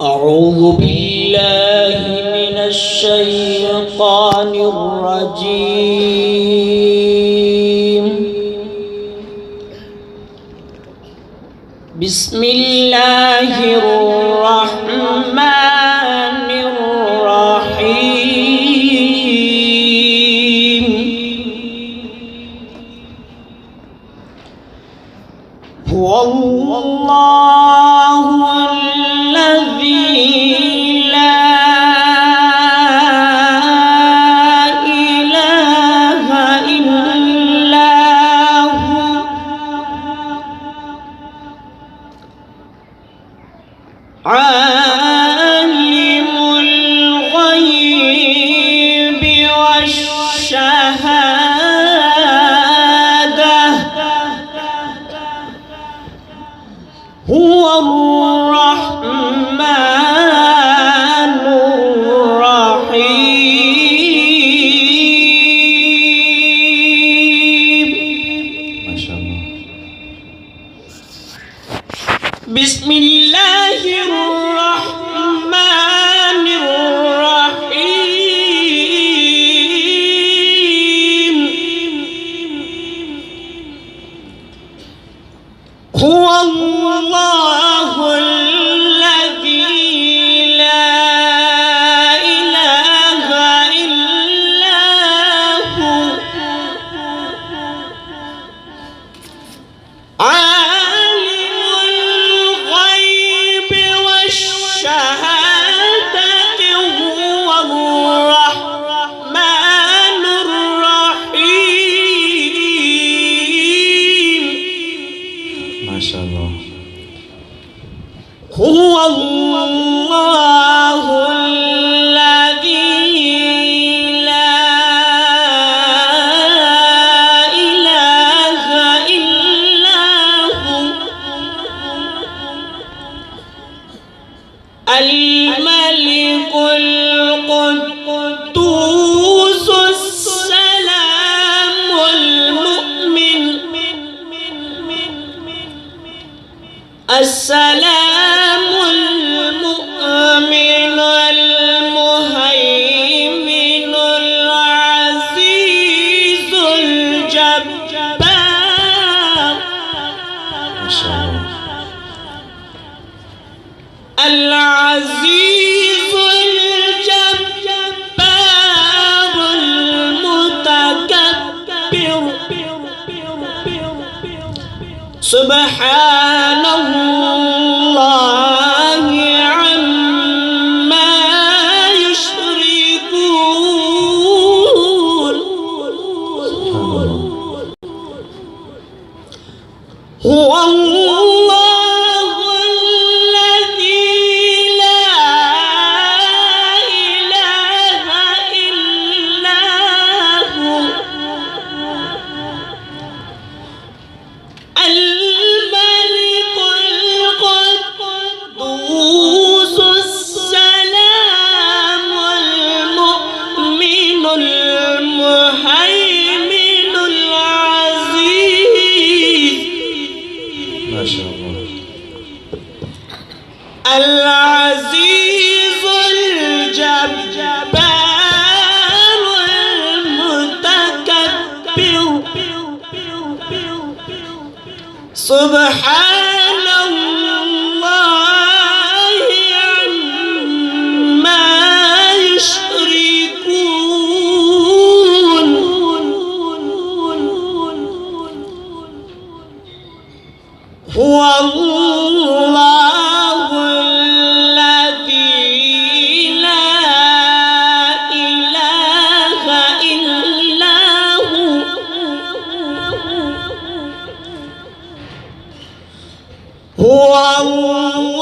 أعوذ بالله من الشيطان الرجيم. بسم الله الرحمن الرحيم. هو الله الذي لا إله إلا هو عالم الغيب والشهادة هو الرحمن الرحيم. ما شاء الله. بسم الله الرحمن الرحيم. هو الله الذي لا إله إلا هو عالم الغيب والشهادة هو الرحمن الرحيم. ما شاء الله. هو الله الذي لا إله إلا هو الملك القدوس السلام المؤمن السلام المؤمن المهيمن العزيز الجبار. ما شاء الله. العزيز الجبار المتكبر سبحان الله عما يشركون. هو الله الذي لا إله إلا هو الملك القدوس السلام المؤمن المهيمن العزيز. ما شاء الله. العزيز الجبار المتكبر سبحان الله عما يشركون. هو الله الذي لا إله إلا هو هو الله